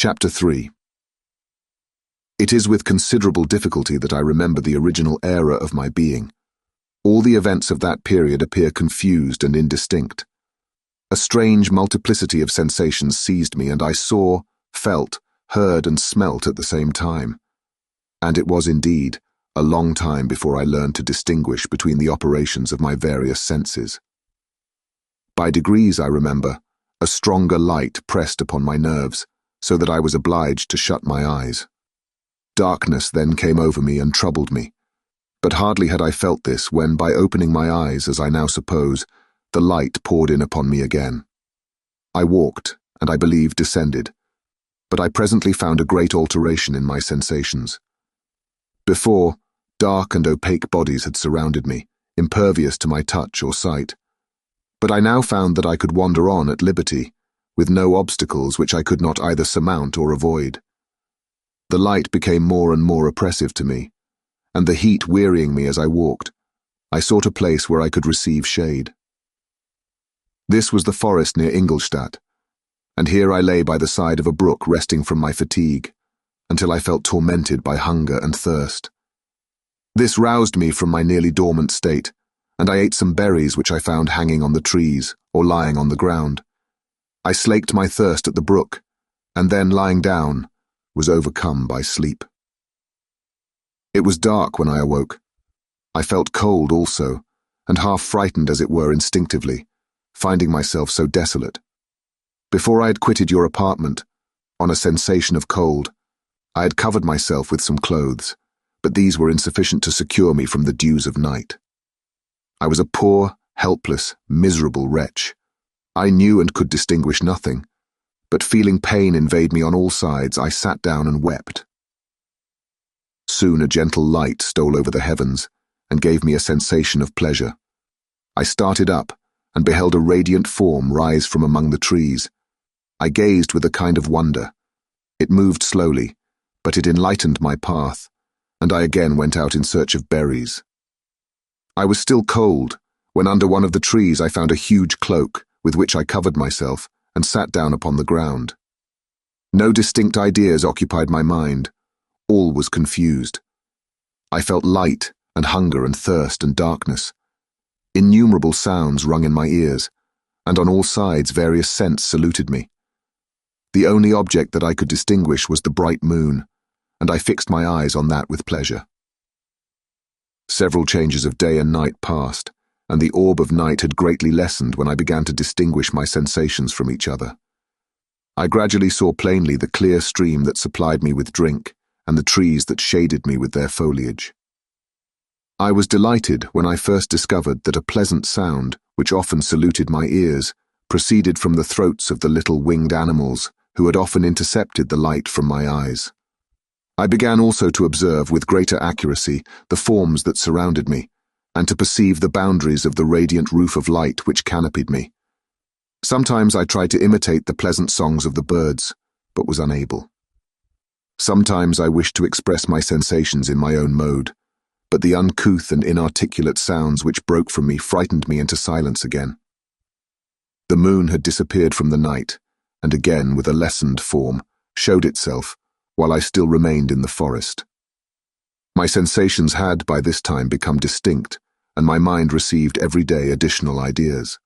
Chapter 3. It is with considerable difficulty that I remember the original era of my being. All the events of that period appear confused and indistinct. A strange multiplicity of sensations seized me, and I saw, felt, heard, and smelt at the same time. And it was indeed a long time before I learned to distinguish between the operations of my various senses. By degrees, I remember, a stronger light pressed upon my nerves, so that I was obliged to shut my eyes. Darkness then came over me and troubled me, but hardly had I felt this when, by opening my eyes, as I now suppose, the light poured in upon me again. I walked, and I believe descended, but I presently found a great alteration in my sensations. Before, dark and opaque bodies had surrounded me, impervious to my touch or sight, but I now found that I could wander on at liberty, with no obstacles which I could not either surmount or avoid. The light became more and more oppressive to me, and the heat wearying me as I walked, I sought a place where I could receive shade. This was the forest near Ingolstadt, and here I lay by the side of a brook resting from my fatigue, until I felt tormented by hunger and thirst. This roused me from my nearly dormant state, and I ate some berries which I found hanging on the trees or lying on the ground. I slaked my thirst at the brook, and then, lying down, was overcome by sleep. It was dark when I awoke. I felt cold also, and half frightened as it were instinctively, finding myself so desolate. Before I had quitted your apartment, on a sensation of cold, I had covered myself with some clothes, but these were insufficient to secure me from the dews of night. I was a poor, helpless, miserable wretch. I knew and could distinguish nothing, but feeling pain invade me on all sides, I sat down and wept. Soon a gentle light stole over the heavens and gave me a sensation of pleasure. I started up and beheld a radiant form rise from among the trees. I gazed with a kind of wonder. It moved slowly, but it enlightened my path, and I again went out in search of berries. I was still cold when under one of the trees I found a huge cloak with which I covered myself and sat down upon the ground. No distinct ideas occupied my mind. All was confused. I felt light and hunger and thirst and darkness. Innumerable sounds rung in my ears, and on all sides various scents saluted me. The only object that I could distinguish was the bright moon, and I fixed my eyes on that with pleasure. Several changes of day and night passed, and the orb of night had greatly lessened when I began to distinguish my sensations from each other. I gradually saw plainly the clear stream that supplied me with drink, and the trees that shaded me with their foliage. I was delighted when I first discovered that a pleasant sound, which often saluted my ears, proceeded from the throats of the little winged animals who had often intercepted the light from my eyes. I began also to observe with greater accuracy the forms that surrounded me, and to perceive the boundaries of the radiant roof of light which canopied me. Sometimes I tried to imitate the pleasant songs of the birds, but was unable. Sometimes I wished to express my sensations in my own mode, but the uncouth and inarticulate sounds which broke from me frightened me into silence again. The moon had disappeared from the night, and again, with a lessened form, showed itself, while I still remained in the forest. My sensations had, by this time, become distinct, and my mind received every day additional ideas.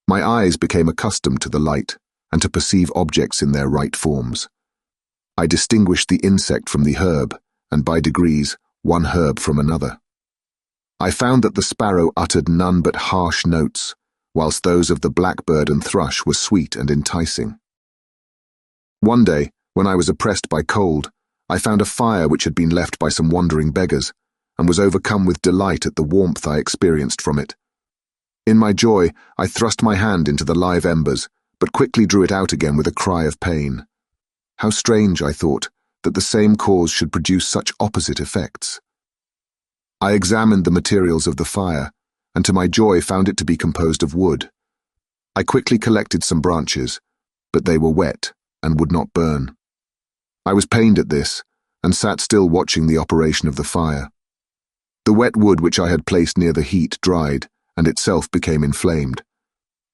My eyes became accustomed to the light, and to perceive objects in their right forms. I distinguished the insect from the herb, and by degrees, one herb from another. I found that the sparrow uttered none but harsh notes, whilst those of the blackbird and thrush were sweet and enticing. One day, when I was oppressed by cold, I found a fire which had been left by some wandering beggars, and was overcome with delight at the warmth I experienced from it. In my joy, I thrust my hand into the live embers, but quickly drew it out again with a cry of pain. How strange, I thought, that the same cause should produce such opposite effects. I examined the materials of the fire, and to my joy found it to be composed of wood. I quickly collected some branches, but they were wet and would not burn. I was pained at this, and sat still watching the operation of the fire. The wet wood which I had placed near the heat dried, and itself became inflamed.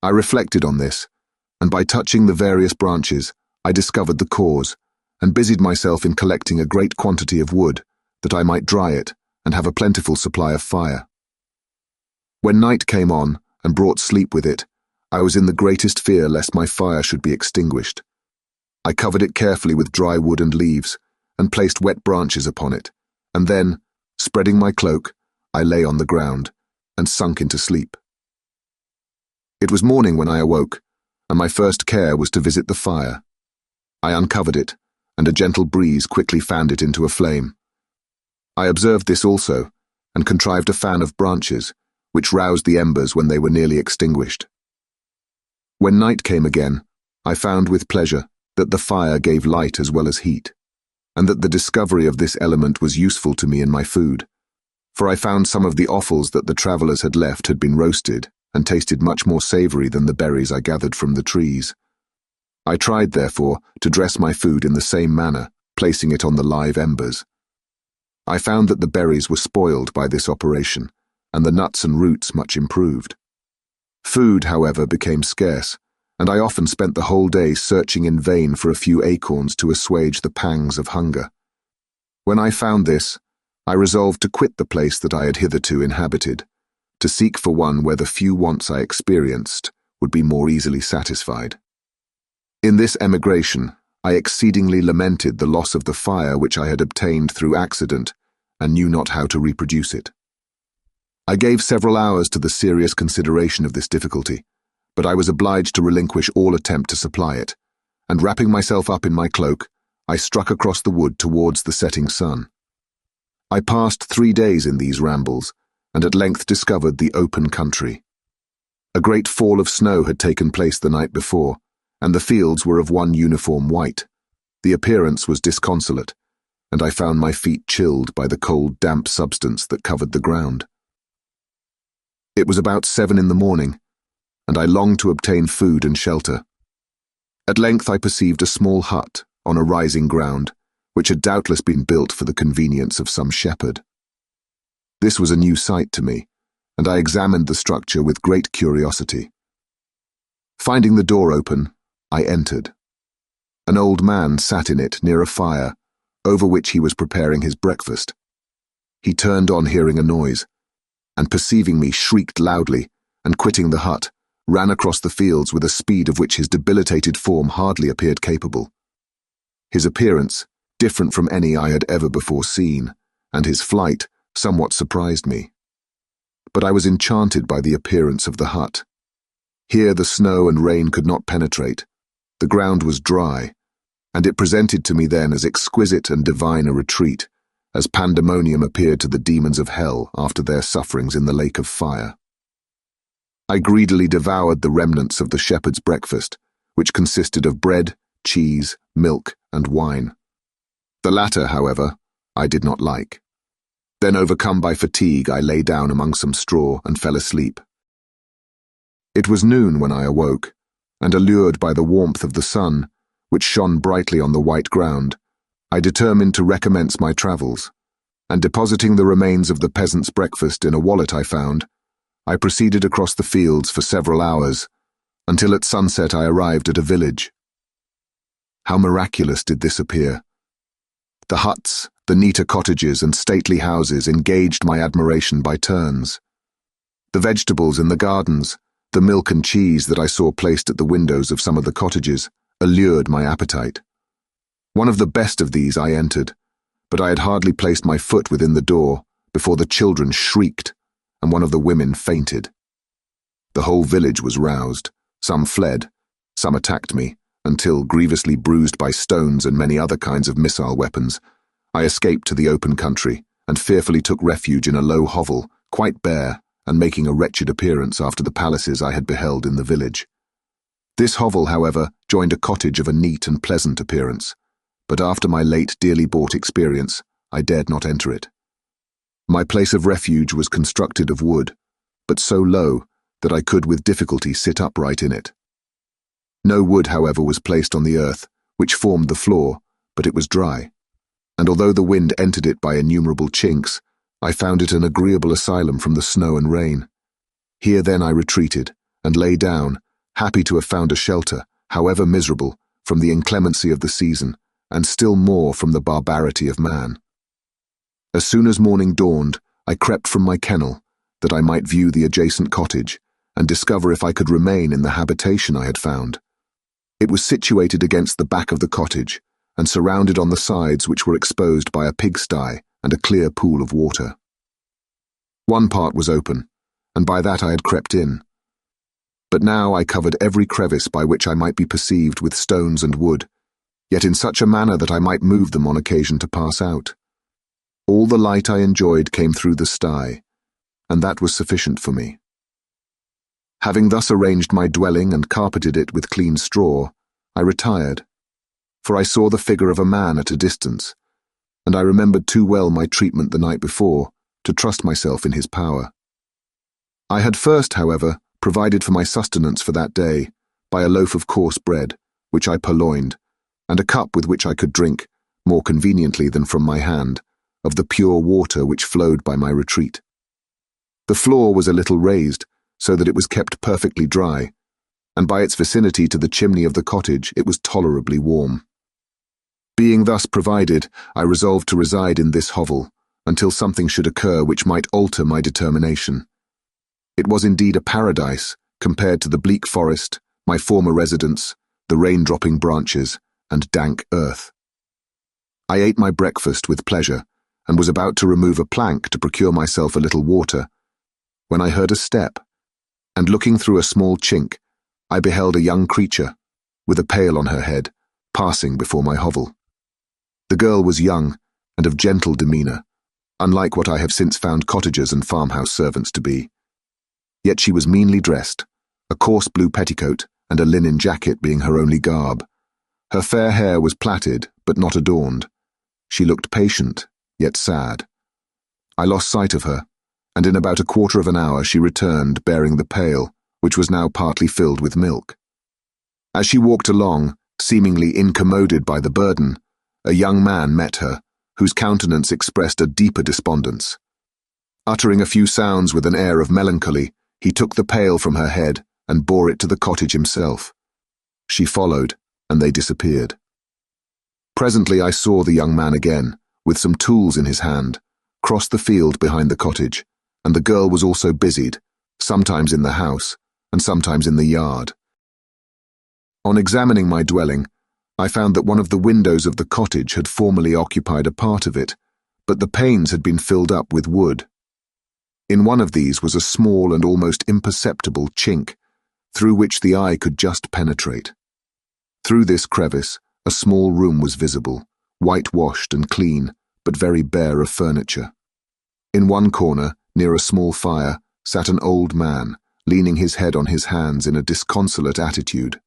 I reflected on this, and by touching the various branches, I discovered the cause, and busied myself in collecting a great quantity of wood, that I might dry it and have a plentiful supply of fire. When night came on, and brought sleep with it, I was in the greatest fear lest my fire should be extinguished. I covered it carefully with dry wood and leaves, and placed wet branches upon it, and then, spreading my cloak, I lay on the ground, and sunk into sleep. It was morning when I awoke, and my first care was to visit the fire. I uncovered it, and a gentle breeze quickly fanned it into a flame. I observed this also, and contrived a fan of branches, which roused the embers when they were nearly extinguished. When night came again, I found with pleasure that the fire gave light as well as heat, and that the discovery of this element was useful to me in my food, for I found some of the offals that the travellers had left had been roasted, and tasted much more savoury than the berries I gathered from the trees. I tried, therefore, to dress my food in the same manner, placing it on the live embers. I found that the berries were spoiled by this operation, and the nuts and roots much improved. Food, however, became scarce, and I often spent the whole day searching in vain for a few acorns to assuage the pangs of hunger. When I found this, I resolved to quit the place that I had hitherto inhabited, to seek for one where the few wants I experienced would be more easily satisfied. In this emigration, I exceedingly lamented the loss of the fire which I had obtained through accident, and knew not how to reproduce it. I gave several hours to the serious consideration of this difficulty, but I was obliged to relinquish all attempt to supply it, and wrapping myself up in my cloak, I struck across the wood towards the setting sun. I passed 3 days in these rambles, and at length discovered the open country. A great fall of snow had taken place the night before, and the fields were of one uniform white. The appearance was disconsolate, and I found my feet chilled by the cold, damp substance that covered the ground. It was about 7 in the morning, and I longed to obtain food and shelter. At length I perceived a small hut on a rising ground, which had doubtless been built for the convenience of some shepherd. This was a new sight to me, and I examined the structure with great curiosity. Finding the door open, I entered. An old man sat in it near a fire, over which he was preparing his breakfast. He turned on hearing a noise, and perceiving me shrieked loudly, and quitting the hut, ran across the fields with a speed of which his debilitated form hardly appeared capable. His appearance, different from any I had ever before seen, and his flight somewhat surprised me. But I was enchanted by the appearance of the hut. Here the snow and rain could not penetrate, the ground was dry, and it presented to me then as exquisite and divine a retreat as pandemonium appeared to the demons of hell after their sufferings in the lake of fire. I greedily devoured the remnants of the shepherd's breakfast, which consisted of bread, cheese, milk, and wine. The latter, however, I did not like. Then, overcome by fatigue, I lay down among some straw and fell asleep. It was noon when I awoke, and allured by the warmth of the sun, which shone brightly on the white ground, I determined to recommence my travels, and depositing the remains of the peasant's breakfast in a wallet I found, I proceeded across the fields for several hours, until at sunset I arrived at a village. How miraculous did this appear! The huts, the neater cottages and stately houses engaged my admiration by turns. The vegetables in the gardens, the milk and cheese that I saw placed at the windows of some of the cottages, allured my appetite. One of the best of these I entered, but I had hardly placed my foot within the door before the children shrieked, and one of the women fainted. The whole village was roused, some fled, some attacked me, until, grievously bruised by stones and many other kinds of missile weapons, I escaped to the open country, and fearfully took refuge in a low hovel, quite bare, and making a wretched appearance after the palaces I had beheld in the village. This hovel, however, joined a cottage of a neat and pleasant appearance, but after my late dearly bought experience, I dared not enter it. My place of refuge was constructed of wood, but so low that I could with difficulty sit upright in it. No wood, however, was placed on the earth, which formed the floor, but it was dry, and although the wind entered it by innumerable chinks, I found it an agreeable asylum from the snow and rain. Here then I retreated, and lay down, happy to have found a shelter, however miserable, from the inclemency of the season, and still more from the barbarity of man. As soon as morning dawned, I crept from my kennel, that I might view the adjacent cottage, and discover if I could remain in the habitation I had found. It was situated against the back of the cottage, and surrounded on the sides which were exposed by a pigsty and a clear pool of water. One part was open, and by that I had crept in. But now I covered every crevice by which I might be perceived with stones and wood, yet in such a manner that I might move them on occasion to pass out. All the light I enjoyed came through the sty, and that was sufficient for me. Having thus arranged my dwelling and carpeted it with clean straw, I retired, for I saw the figure of a man at a distance, and I remembered too well my treatment the night before to trust myself in his power. I had first, however, provided for my sustenance for that day by a loaf of coarse bread, which I purloined, and a cup with which I could drink, more conveniently than from my hand, of the pure water which flowed by my retreat. The floor was a little raised, so that it was kept perfectly dry, and by its vicinity to the chimney of the cottage it was tolerably warm. Being thus provided, I resolved to reside in this hovel until something should occur which might alter my determination. It was indeed a paradise compared to the bleak forest, my former residence, the rain-dropping branches, and dank earth. I ate my breakfast with pleasure, and was about to remove a plank to procure myself a little water, when I heard a step, and looking through a small chink, I beheld a young creature, with a pail on her head, passing before my hovel. The girl was young, and of gentle demeanour, unlike what I have since found cottagers and farmhouse servants to be. Yet she was meanly dressed, a coarse blue petticoat and a linen jacket being her only garb. Her fair hair was plaited, but not adorned. She looked patient, yet sad. I lost sight of her, and in about a quarter of an hour she returned bearing the pail, which was now partly filled with milk. As she walked along, seemingly incommoded by the burden, a young man met her, whose countenance expressed a deeper despondence. Uttering a few sounds with an air of melancholy, he took the pail from her head and bore it to the cottage himself. She followed, and they disappeared. Presently I saw the young man again, with some tools in his hand, cross the field behind the cottage, and the girl was also busied, sometimes in the house, and sometimes in the yard. On examining my dwelling, I found that one of the windows of the cottage had formerly occupied a part of it, but the panes had been filled up with wood. In one of these was a small and almost imperceptible chink, through which the eye could just penetrate. Through this crevice, a small room was visible, whitewashed and clean, but very bare of furniture. In one corner, near a small fire, sat an old man, leaning his head on his hands in a disconsolate attitude.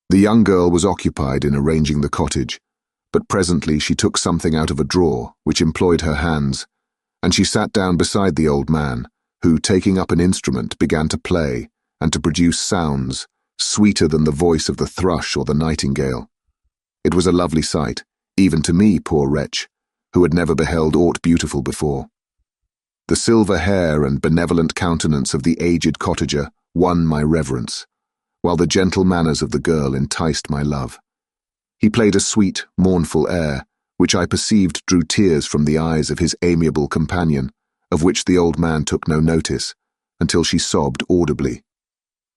The young girl was occupied in arranging the cottage, but presently she took something out of a drawer, which employed her hands, and she sat down beside the old man, who, taking up an instrument, began to play, and to produce sounds, sweeter than the voice of the thrush or the nightingale. It was a lovely sight, even to me, poor wretch, who had never beheld aught beautiful before. The silver hair and benevolent countenance of the aged cottager won my reverence, while the gentle manners of the girl enticed my love. He played a sweet, mournful air, which I perceived drew tears from the eyes of his amiable companion, of which the old man took no notice, until she sobbed audibly.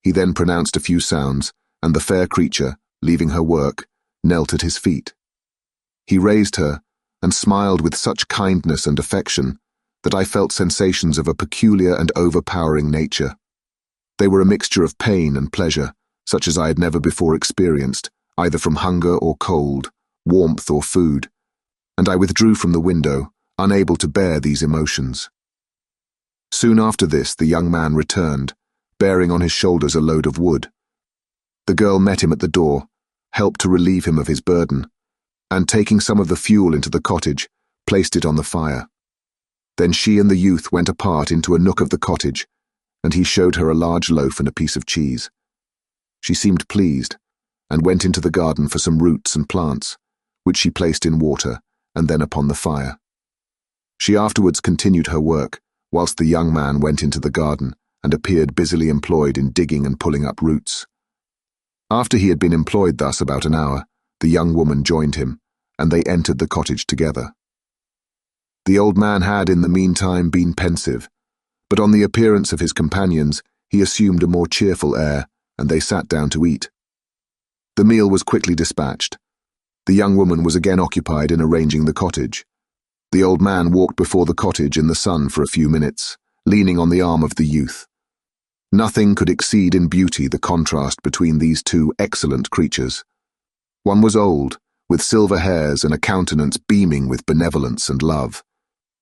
He then pronounced a few sounds, and the fair creature, leaving her work, knelt at his feet. He raised her, and smiled with such kindness and affection, that I felt sensations of a peculiar and overpowering nature. They were a mixture of pain and pleasure, such as I had never before experienced, either from hunger or cold, warmth or food, and I withdrew from the window, unable to bear these emotions. Soon after this the young man returned, bearing on his shoulders a load of wood. The girl met him at the door, helped to relieve him of his burden, and taking some of the fuel into the cottage, placed it on the fire. Then she and the youth went apart into a nook of the cottage, and he showed her a large loaf and a piece of cheese. She seemed pleased, and went into the garden for some roots and plants, which she placed in water, and then upon the fire. She afterwards continued her work, whilst the young man went into the garden, and appeared busily employed in digging and pulling up roots. After he had been employed thus about an hour, the young woman joined him, and they entered the cottage together. The old man had in the meantime been pensive, but on the appearance of his companions he assumed a more cheerful air, and they sat down to eat. The meal was quickly dispatched. The young woman was again occupied in arranging the cottage. The old man walked before the cottage in the sun for a few minutes, leaning on the arm of the youth. Nothing could exceed in beauty the contrast between these two excellent creatures. One was old, with silver hairs and a countenance beaming with benevolence and love.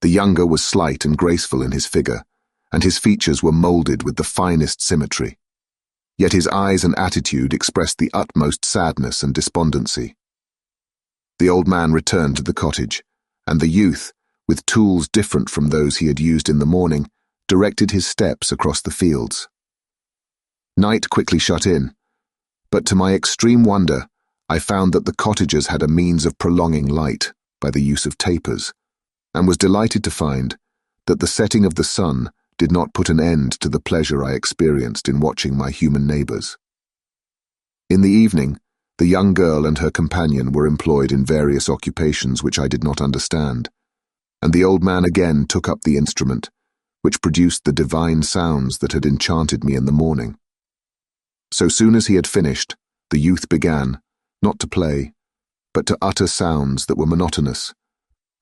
The younger was slight and graceful in his figure, and his features were moulded with the finest symmetry. Yet his eyes and attitude expressed the utmost sadness and despondency. The old man returned to the cottage, and the youth, with tools different from those he had used in the morning, directed his steps across the fields. Night quickly shut in, but to my extreme wonder, I found that the cottagers had a means of prolonging light by the use of tapers, and was delighted to find that the setting of the sun did not put an end to the pleasure I experienced in watching my human neighbours. In the evening, the young girl and her companion were employed in various occupations which I did not understand, and the old man again took up the instrument, which produced the divine sounds that had enchanted me in the morning. So soon as he had finished, the youth began, not to play, but to utter sounds that were monotonous,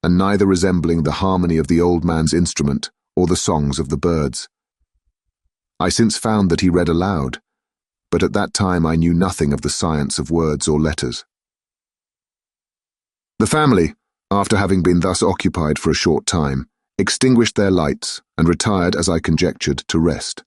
and neither resembling the harmony of the old man's instrument or the songs of the birds. I since found that he read aloud, but at that time I knew nothing of the science of words or letters. The family, after having been thus occupied for a short time, extinguished their lights and retired, as I conjectured, to rest.